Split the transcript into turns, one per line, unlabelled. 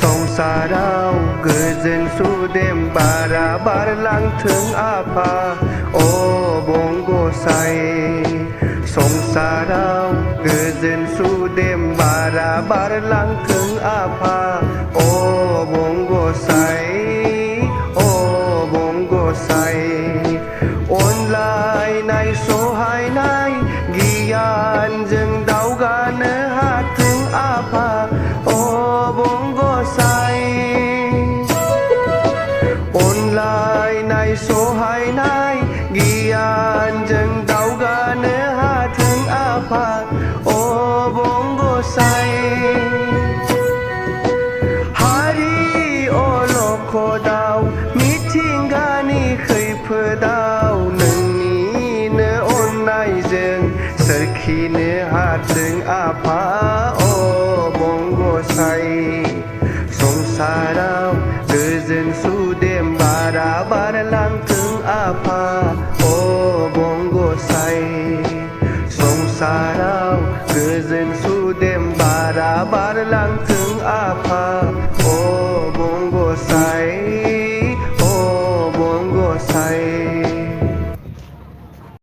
संसाराव गोजोन सुदेम बारा बारलांथों आफा अबं गसाइ संसाराव गोजोन सुदेम बारा बारलांथों आफा अबं गसाइ अबं गसाइ अनलायनाय सहायनाय गियानजों दावगानो हाथों आफा अबं गसाइ अनलायनाय सहायनाय गियानजों दावगानो हाथों आफा अबं गसाइ हारि अलखदाव मिथिंगानि खैफोदाव नोंनिनो अननायजों सोरखिनो हाथों आफा अबं गसाइ संसाराव गोजोन सुदेम बारा बारलांथों आफा अबं गसाइ संसाराव गोजोन सुदेम बारा बारलांथों आफा